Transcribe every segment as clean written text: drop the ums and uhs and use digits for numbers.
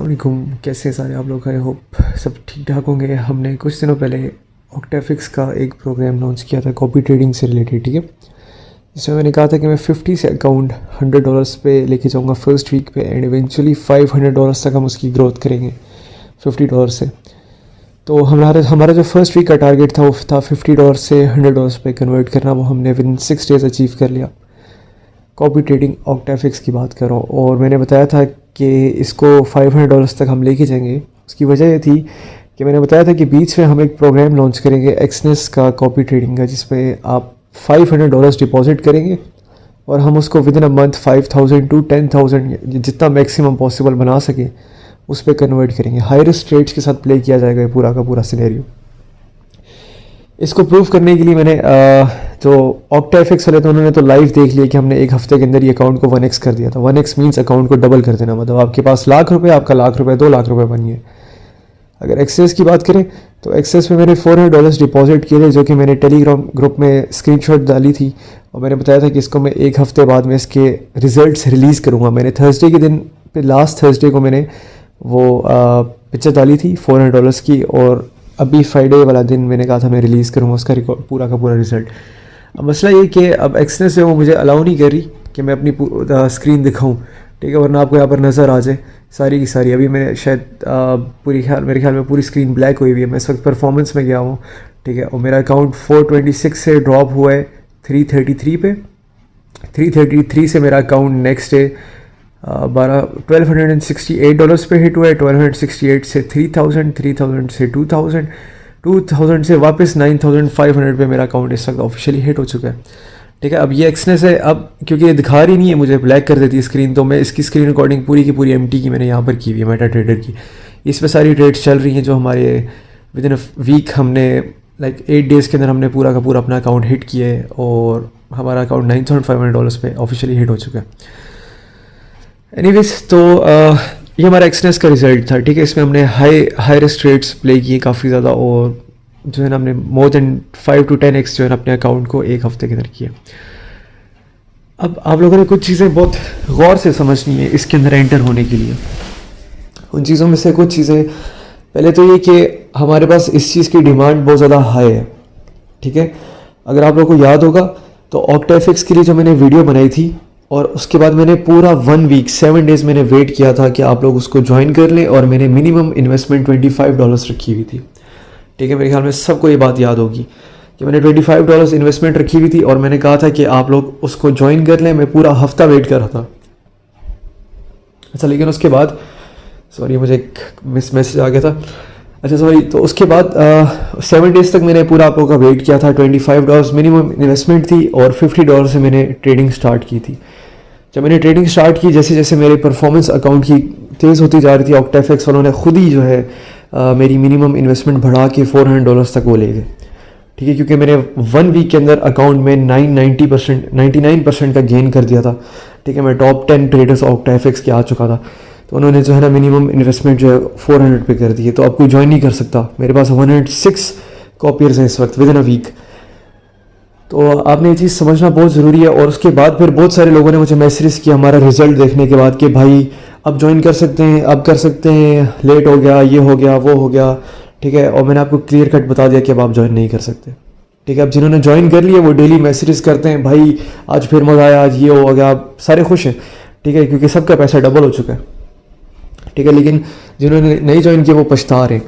वालेकुम, कैसे हैं सारे आप लोग। आई होप सब ठीक ठाक होंगे। हमने कुछ दिनों पहले ऑक्टेफिक्स का एक प्रोग्राम लॉन्च किया था कॉपी ट्रेडिंग से रिलेटेड, ठीक है। जिसमें मैंने कहा था कि मैं 50 से अकाउंट $100 पे लेके जाऊंगा फर्स्ट वीक पे एंड इवेंचुअली $500 तक हम उसकी ग्रोथ करेंगे $50 से। तो हमारा जो फर्स्ट वीक का टारगेट था वो था $50 से $100 पे कन्वर्ट करना। वो हमने विद इन 6 डेज़ अचीव कर लिया। कॉपी ट्रेडिंग ऑक्टेफिक्स की बात कर रहा हूँ और मैंने बताया था कि इसको $500 तक हम लेके जाएंगे। उसकी वजह ये थी कि मैंने बताया था कि बीच में हम एक प्रोग्राम लॉन्च करेंगे एक्सनेस का कॉपी ट्रेडिंग का, जिसमें आप $500 डिपॉजिट करेंगे और हम उसको with in a month 5,000 to 10,000 जितना मैक्सिमम पॉसिबल बना सके उस पर कन्वर्ट करेंगे। हाई रिस्क ट्रेड्स के साथ प्ले किया जाएगा ये पूरा का पूरा सिनेरियो। इसको प्रूव करने के लिए मैंने जो ऑक्टेफिक्स वाले थे उन्होंने तो लाइव देख लिया कि हमने एक हफ्ते के अंदर ये अकाउंट को 1x कर दिया था। 1x मीन्स अकाउंट को डबल कर देना, मतलब आपके पास ₹1,00,000 आपका ₹1,00,000 $2,00,000 बनिए। अगर एक्सेस की बात करें तो एक्सेस में मैंने $400 डिपॉजिट किए थे, जो कि मैंने टेलीग्राम ग्रुप में स्क्रीनशॉट डाली थी और मैंने बताया था कि इसको मैं एक हफ्ते बाद में इसके रिजल्ट्स रिलीज़ करूँगा। मैंने थर्सडे के दिन पे लास्ट थर्सडे को मैंने वो पिक्चर डाली थी $400 की, और अभी फ्राइडे वाला दिन मैंने कहा था मैं रिलीज़ करूँगा उसका पूरा का पूरा रिज़ल्ट। अब मसला ये कि अब एक्सनेस से वो मुझे अलाउ नहीं कर रही कि मैं अपनी स्क्रीन दिखाऊं, ठीक है, वरना आपको यहाँ पर नज़र आ जाए सारी की सारी। अभी मैंने शायद मेरे ख्याल में पूरी स्क्रीन ब्लैक हुई हुई है। मैं इस वक्त परफॉर्मेंस में गया हूँ, ठीक है, और मेरा अकाउंट 426 से ड्रॉप हुआ है 333 पे। 333 से मेरा अकाउंट नेक्स्ट डे $1,268 पे हिट हुआ है। 1,268 से 3,000, 3,000 से 2,000, 2,000 से वापस 9,500 पे मेरा अकाउंट इस वक्त ऑफिशियली हिट हो चुका है, ठीक है। अब ये एक्सनेस है, अब क्योंकि ये दिखा रही नहीं है, मुझे ब्लैक कर देती है स्क्रीन, तो मैं इसकी स्क्रीन रिकॉर्डिंग पूरी की पूरी एमटी की मैंने यहाँ पर की हुई है मेटा ट्रेडर की। इस पर सारी ट्रेड्स चल रही हैं जो हमारे विद इन अ वीक हमने 8 डेज़ के अंदर हमने पूरा का पूरा अपना अकाउंट हिट किया है और हमारा अकाउंट $9,500 पे ऑफिशियली हिट हो चुका है। एनीवेज, तो ये हमारा एक्सनेस का रिजल्ट था, ठीक है। इसमें हमने हाई रिस्क ट्रेड्स प्ले किए काफ़ी ज़्यादा, और जो है ना हमने मोर देन 5 to 10x जो है ना अपने अकाउंट को एक हफ्ते के अंदर किया। अब आप लोगों ने कुछ चीज़ें बहुत गौर से समझनी है इसके अंदर एंटर होने के लिए। उन चीज़ों में से कुछ चीज़ें, पहले तो ये कि हमारे पास इस चीज़ की डिमांड बहुत ज़्यादा हाई है, ठीक है। अगर आप लोगों को याद होगा तो ऑक्टेफिक्स के लिए जो मैंने वीडियो बनाई थी और उसके बाद मैंने पूरा 1 वीक 7 डेज़ मैंने वेट किया था कि आप लोग उसको ज्वाइन कर लें, और मैंने मिनिमम इन्वेस्टमेंट $25 रखी हुई थी, ठीक है। मेरे ख्याल में सबको ये बात याद होगी कि मैंने $25 इन्वेस्टमेंट रखी हुई थी और मैंने कहा था कि आप लोग उसको ज्वाइन कर लें। मैं पूरा हफ्ता वेट कर रहा था। अच्छा, लेकिन उसके बाद सॉरी मुझे एक मैसेज आ गया था। अच्छा सॉरी, तो उसके बाद 7 डेज़ तक मैंने पूरा आप लोगों का वेट किया था। $25 मिनिमम इन्वेस्टमेंट थी और $50 से मैंने ट्रेडिंग स्टार्ट की थी। जब मैंने ट्रेडिंग स्टार्ट की, जैसे जैसे मेरे परफॉर्मेंस अकाउंट की तेज़ होती जा रही थी, ऑक्टेफिक्स वालों ने खुद ही जो है मेरी मिनिमम इन्वेस्टमेंट बढ़ा के $400 तक वो ले गए, ठीक है, क्योंकि मैंने 1 वीक के अंदर अकाउंट में 99% का गेन कर दिया था, ठीक है। मैं टॉप 10 ट्रेडर्स ऑक्टेफिक्स के आ चुका था, तो उन्होंने जो है ना मिनिमम इन्वेस्टमेंट जो है 400 पे कर दी है। तो अब कोई ज्वाइन नहीं कर सकता। मेरे पास 106 कॉपियर्स हैं इस वक्त विद इन अ वीक। तो आपने ये चीज़ समझना बहुत ज़रूरी है। और उसके बाद फिर बहुत सारे लोगों ने मुझे मैसेज किया हमारा रिजल्ट देखने के बाद कि भाई अब ज्वाइन कर सकते हैं, अब कर सकते हैं, लेट हो गया, ये हो गया, वो हो गया, ठीक है। और मैंने आपको क्लियर कट बता दिया कि अब आप ज्वाइन नहीं कर सकते, ठीक है। अब जिन्होंने ज्वाइन कर लिया वो डेली मैसेज करते हैं, भाई आज फिर मज़ा आया, आज ये हो गया, आप सारे खुश हैं, ठीक है, क्योंकि सबका पैसा डबल हो चुका है, ठीक है। लेकिन जिन्होंने नहीं ज्वाइन किया वो पछता रहे,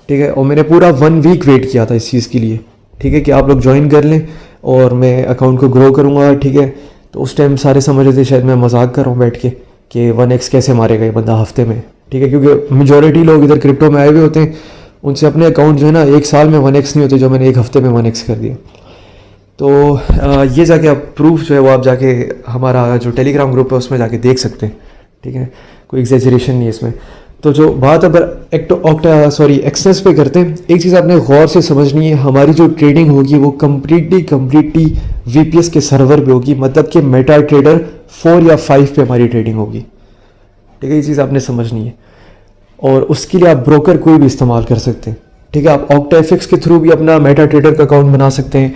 ठीक है। और मैंने पूरा 1 वीक वेट किया था इस चीज़ के लिए, ठीक है, कि आप लोग ज्वाइन कर लें और मैं अकाउंट को ग्रो करूँगा, ठीक है। तो उस टाइम सारे समझ रहे थे शायद मैं मजाक कर रहा हूँ बैठ के कि 1x कैसे मारेगा ये बंदा हफ्ते में, ठीक है, क्योंकि मेजॉरिटी लोग इधर क्रिप्टो में आए हुए होते हैं, उनसे अपने अकाउंट जो है ना 1 साल में 1x नहीं होते जो मैंने एक हफ्ते में 1x कर दिया। तो ये जाके आप प्रूफ जो है वो आप जाके हमारा जो टेलीग्राम ग्रुप है उसमें जाके देख सकते हैं, ठीक है, कोई एग्जैजरेशन नहीं है इसमें। तो जो बात अगर एक्सेस पे करते हैं, एक चीज़ आपने गौर से समझनी है, हमारी जो ट्रेडिंग होगी वो कम्प्लीटली VPS के सर्वर पे होगी, मतलब कि मेटा ट्रेडर 4 या 5 पे हमारी ट्रेडिंग होगी, ठीक है। ये चीज़ आपने समझनी है और उसके लिए आप ब्रोकर कोई भी इस्तेमाल कर सकते हैं, ठीक है। आप ऑक्टेफिक्स के थ्रू भी अपना मेटा ट्रेडर का अकाउंट बना सकते हैं,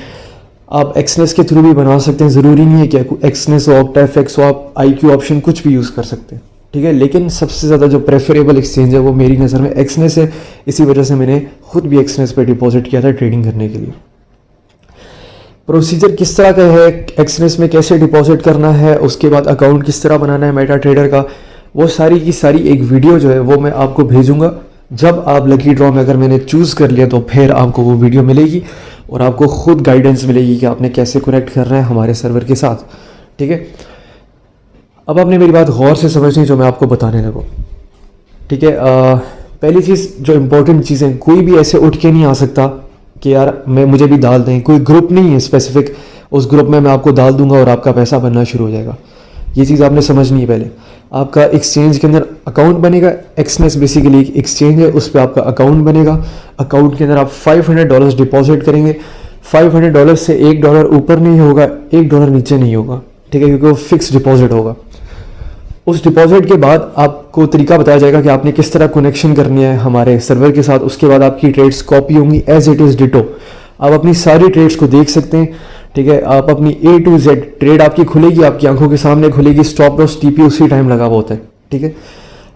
आप एक्सनेस के थ्रू भी बना सकते हैं। ज़रूरी नहीं है कि एक्सनेस हो, ऑक्टेफिक्स हो, आप IQ ऑप्शन कुछ भी यूज़ कर सकते हैं, ठीक है। लेकिन सबसे ज़्यादा जो प्रेफरेबल एक्सचेंज है वो मेरी नज़र में एक्सनेस है, इसी वजह से मैंने खुद भी एक्सनेस पे डिपॉजिट किया था ट्रेडिंग करने के लिए। प्रोसीजर किस तरह का है, एक्सनेस में कैसे डिपॉजिट करना है, उसके बाद अकाउंट किस तरह बनाना है मेटा ट्रेडर का, वो सारी की सारी एक वीडियो जो है वो मैं आपको भेजूंगा। जब आप लकी ड्रॉ में अगर मैंने चूज़ कर लिया तो फिर आपको वो वीडियो मिलेगी और आपको खुद गाइडेंस मिलेगी कि आपने कैसे कनेक्ट करना है हमारे सर्वर के साथ, ठीक है। अब आपने मेरी बात गौर से समझनी जो मैं आपको बताने लगूँ, ठीक है। पहली चीज़ जो इम्पोर्टेंट चीज़ है, कोई भी ऐसे उठ के नहीं आ सकता कि यार मुझे भी डाल दें। कोई ग्रुप नहीं है स्पेसिफिक, उस ग्रुप में मैं आपको डाल दूंगा और आपका पैसा बनना शुरू हो जाएगा। ये चीज़ आपने समझनी है। पहले आपका एक्सचेंज के अंदर अकाउंट बनेगा। एक्सनेस बेसिकली एक एक्सचेंज है, उस पर आपका अकाउंट बनेगा। अकाउंट के अंदर आप $500 डिपॉजिट करेंगे। $500 से $1 ऊपर नहीं होगा, $1 नीचे नहीं होगा, ठीक है, क्योंकि वो फिक्स डिपॉजिट होगा। उस डिपॉजिट के बाद आपको तरीका बताया जाएगा कि आपने किस तरह कनेक्शन करनी है हमारे सर्वर के साथ। उसके बाद आपकी ट्रेड्स कॉपी होंगी एज इट इज़ डिटो। आप अपनी सारी ट्रेड्स को देख सकते हैं, ठीक है। आप अपनी A to Z ट्रेड आपकी खुलेगी, आपकी आंखों के सामने खुलेगी। स्टॉप लॉस TP उसी टाइम लगा हुआ होता है, ठीक है।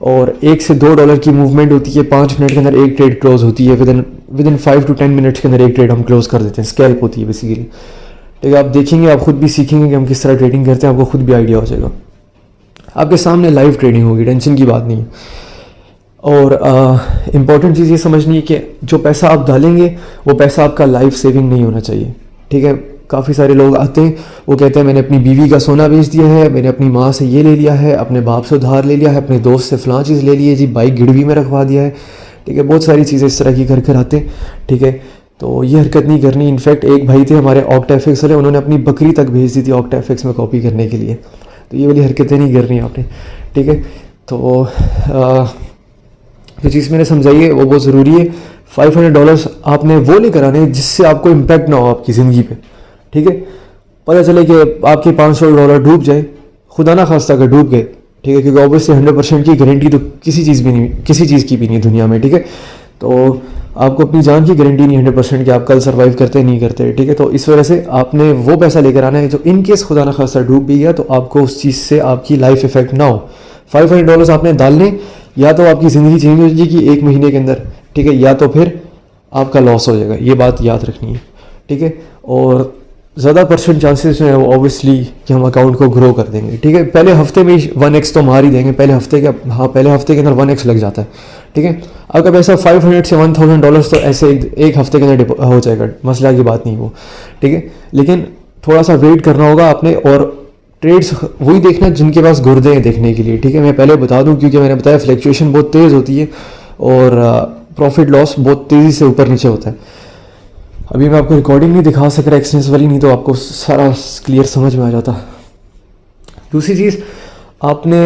और $1 से $2 की मूवमेंट होती है। 5 मिनट के अंदर एक ट्रेड क्लोज होती है। विद इन 5 to 10 मिनट्स के अंदर एक ट्रेड हम क्लोज कर देते हैं। स्कैल्प होती है बेसिकली, ठीक है। आप देखेंगे, आप खुद भी सीखेंगे कि हम किस तरह ट्रेडिंग करते हैं, आपको खुद भी आइडिया हो जाएगा। आपके सामने लाइव ट्रेडिंग होगी, टेंशन की बात नहीं है। और इम्पॉर्टेंट चीज़ ये समझनी है कि जो पैसा आप डालेंगे वो पैसा आपका लाइफ सेविंग नहीं होना चाहिए, ठीक है। काफ़ी सारे लोग आते हैं, वो कहते हैं मैंने अपनी बीवी का सोना बेच दिया है, मैंने अपनी माँ से ये ले लिया है, अपने बाप से उधार ले लिया है, अपने दोस्त से फलां चीज़ ले ली है जी, बाइक गिरवी में रखवा दिया है, ठीक है। बहुत सारी चीज़ें इस तरह की कर आते हैं, ठीक है। तो ये हरकत नहीं करनी। इनफैक्ट एक भाई थे हमारे ऑक्टाफिक्स वाले, उन्होंने अपनी बकरी तक भेज दी थी ऑक्टाफिक्स में कॉपी करने के लिए। तो ये वाली हरकतें नहीं करनी आपने, ठीक है। तो जो चीज़ मैंने समझाई है वो बहुत ज़रूरी है। $500 आपने वो नहीं कराने जिससे आपको इम्पैक्ट ना हो आपकी ज़िंदगी पे, ठीक है। पता चले कि आपके $500 डूब जाए, खुदा ना खास्ता अगर डूब गए, ठीक है, क्योंकि ऑब्वियसली 100% की गारंटी तो किसी चीज़ की भी नहीं है दुनिया में, ठीक है। तो आपको अपनी जान की गारंटी नहीं 100% कि आप कल सर्वाइव करते नहीं करते, ठीक है। तो इस वजह से आपने वो पैसा लेकर आना है जो इन केस खुदा ना खास्ता डूब भी गया तो आपको उस चीज़ से आपकी लाइफ इफेक्ट ना हो। $500 आपने डालने, या तो आपकी ज़िंदगी चेंज हो जाएगी 1 महीने के अंदर, ठीक है, या तो फिर आपका लॉस हो जाएगा। ये बात याद रखनी है, ठीक है। और ज़्यादा % चांसेस हैं ऑब्वियसली कि हम अकाउंट को ग्रो कर देंगे, ठीक है। पहले हफ्ते में 1x तो मार ही देंगे, पहले हफ्ते के अंदर 1x लग जाता है, ठीक है। आपका पैसा $500 से $1000 तो ऐसे एक हफ्ते के अंदर हो जाएगा, मसला की बात नहीं वो, ठीक है। लेकिन थोड़ा सा वेट करना होगा आपने, और ट्रेड्स वही देखना जिनके पास गुर्दे हैं देखने के लिए, ठीक है। मैं पहले बता दूं क्योंकि मैंने बताया फ्लैक्चुएशन बहुत तेज़ होती है और प्रॉफिट लॉस बहुत तेज़ी से ऊपर नीचे होता है। अभी मैं आपको रिकॉर्डिंग नहीं दिखा सक रहा एक्सनेस वाली, नहीं तो आपको सारा क्लियर समझ में आ जाता। दूसरी चीज़, आपने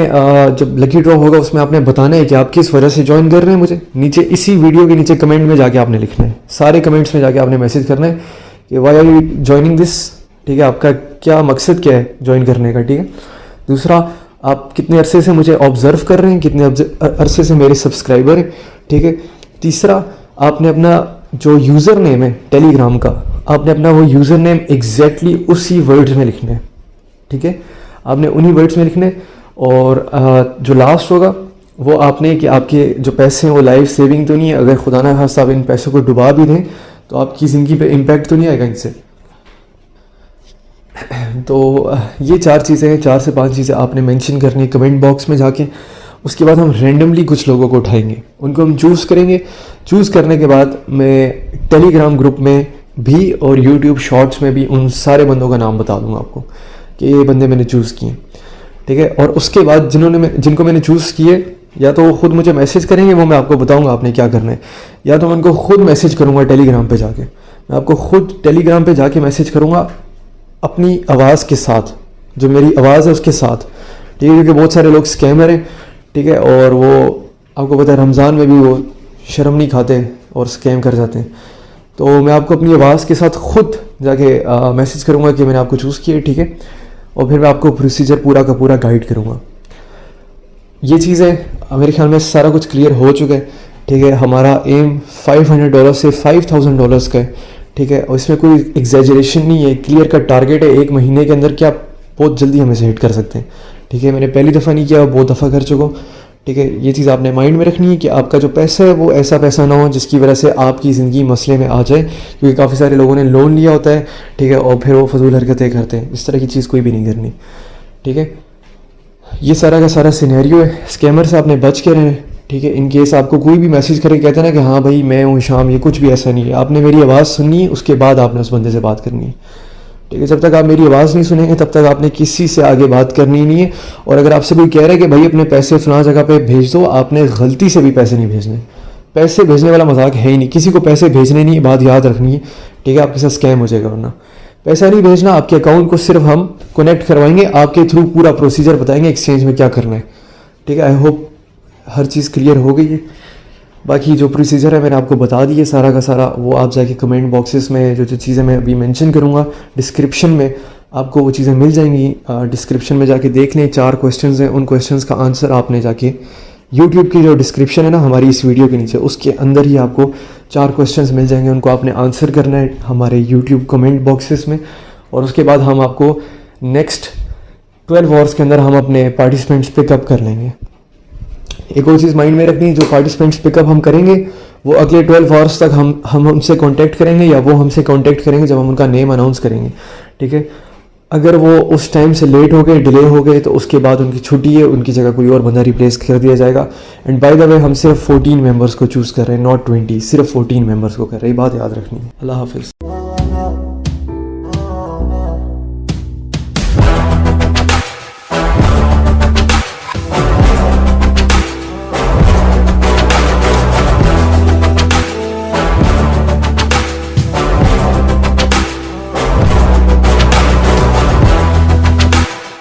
जब लकी ड्रॉ होगा उसमें आपने बताना है कि आप किस वजह से ज्वाइन कर रहे हैं मुझे। नीचे इसी वीडियो के नीचे कमेंट में जाके आपने लिखना है, सारे कमेंट्स में जाके आपने मैसेज करना है कि why are you joining this, ठीक है। आपका क्या मकसद क्या है ज्वाइन करने का, ठीक है। दूसरा, आप कितने अरसे से मुझे ऑब्जर्व कर रहे हैं, कितने अरसे से मेरे सब्सक्राइबर हैं, ठीक है। तीसरा, आपने अपना जो यूज़र नेम है टेलीग्राम का, आपने अपना वो यूज़र नेम एग्जैक्टली उसी वर्ड्स में लिखना है, ठीक है। आपने उन्हीं वर्ड्स में लिखना है। और जो लास्ट होगा वो आपने कि आपके जो पैसे हैं वो लाइफ सेविंग तो नहीं है, अगर खुदा ना खास्ता आप इन पैसों को डुबा भी दें तो आपकी ज़िंदगी पे इम्पैक्ट तो नहीं आएगा इनसे। तो ये 4 चीज़ें हैं, 4 से 5 चीज़ें आपने मेंशन करनी है कमेंट बॉक्स में जाके। उसके बाद हम रैंडमली कुछ लोगों को उठाएंगे, उनको हम चूज़ करेंगे। चूज़ करने के बाद मैं टेलीग्राम ग्रुप में भी और यूट्यूब शॉर्ट्स में भी उन सारे बंदों का नाम बता दूंगा आपको कि ये बंदे मैंने चूज़ किए, ठीक है। और उसके बाद जिनको मैंने चूज़ किए, या तो वो खुद मुझे मैसेज करेंगे, वो मैं आपको बताऊंगा आपने क्या करना है, या तो मैं उनको खुद मैसेज करूंगा टेलीग्राम पे जाके। मैं आपको खुद टेलीग्राम पे जाके मैसेज करूंगा अपनी आवाज़ के साथ, जो मेरी आवाज़ है उसके साथ, ठीक है। क्योंकि बहुत सारे लोग स्कैमर हैं, ठीक है, और वो आपको पता है रमज़ान में भी वो शर्म नहीं खाते और स्कैम कर जाते हैं। तो मैं आपको अपनी आवाज़ के साथ खुद जाके मैसेज करूंगा कि मैंने आपको चूज़ किया, ठीक है। और फिर मैं आपको प्रोसीजर पूरा का पूरा गाइड करूंगा। ये चीज़ें मेरे ख्याल में सारा कुछ क्लियर हो चुका है, ठीक है। हमारा एम $500 से $5000 का है, ठीक है। और इसमें कोई एग्जैजरेशन नहीं है, क्लियर का टारगेट है 1 महीने के अंदर कि आप बहुत जल्दी हमें से हिट कर सकते हैं, ठीक है, मैंने पहली दफ़ा नहीं किया, बहुत दफ़ा कर चुका हूँ। ठीक है, ये चीज़ आपने माइंड में रखनी है कि आपका जो पैसा है वो ऐसा पैसा ना हो जिसकी वजह से आपकी ज़िंदगी मसले में आ जाए, क्योंकि काफ़ी सारे लोगों ने लोन लिया होता है, ठीक है, और फिर वो फजूल हरकतें करते हैं। इस तरह की चीज़ कोई भी नहीं करनी। ठीक है, ये सारा का सारा सिनेरियो है, स्कैमर से आपने बच के रहें। ठीक है, इन केस आपको कोई भी मैसेज करे कहते हैं ना कि हाँ भाई मैं हूँ शाम, ये कुछ भी ऐसा नहीं है। आपने मेरी आवाज़ सुननी है, उसके बाद आपने उस बंदे से बात करनी है। ठीक है, जब तक आप मेरी आवाज़ नहीं सुनेंगे तब तक आपने किसी से आगे बात करनी नहीं है। और अगर आपसे कोई कह रहा है कि भाई अपने पैसे फलां जगह पे भेज दो, आपने गलती से भी पैसे नहीं भेजने। पैसे भेजने वाला मजाक है ही नहीं, किसी को पैसे भेजने नहीं, बात याद रखनी है। ठीक है, आपके साथ स्कैम हो जाएगा। वरना पैसा नहीं भेजना, आपके अकाउंट को सिर्फ हम कनेक्ट करवाएंगे, आपके थ्रू पूरा प्रोसीजर बताएंगे एक्सचेंज में क्या करना है। ठीक है, I hope her cheese clear हो गई है। बाकी जो प्रोसीजर है मैंने आपको बता दी है सारा का सारा, वो आप जाके कमेंट बॉक्सेस में जो जो चीज़ें मैं अभी मेंशन करूँगा डिस्क्रिप्शन में आपको वो चीज़ें मिल जाएंगी। डिस्क्रिप्शन में जाके देख लें, 4 क्वेश्चंस हैं, उन क्वेश्चंस का आंसर आपने जाके यूट्यूब की जो डिस्क्रिप्शन है ना हमारी इस वीडियो के नीचे, उसके अंदर ही आपको 4 क्वेश्चंस मिल जाएंगे। उनको आपने आंसर करना है हमारे यूट्यूब कमेंट बॉक्सेस में, और उसके बाद हम आपको नेक्स्ट 12 आवर्स के अंदर हम अपने पार्टिसिपेंट्स पिकअप कर लेंगे। एक और चीज़ माइंड में रखनी है, जो पार्टिसिपेंट्स पिकअप हम करेंगे वो अगले 12 आवर्स तक हम उनसे कांटेक्ट करेंगे, या वो हमसे कांटेक्ट करेंगे जब हम उनका नेम अनाउंस करेंगे। ठीक है, अगर वो उस टाइम से लेट हो गए, डिले हो गए, तो उसके बाद उनकी छुट्टी है, उनकी जगह कोई और बंदा रिप्लेस कर दिया जाएगा। एंड बाय द वे हम सिर्फ 14 मेंबर्स को चूज़ कर रहे हैं, नॉट 20, सिर्फ 14 मेंबर्स को कर रहे हैं, ये बात याद रखनी है। अल्लाह हाफिज़।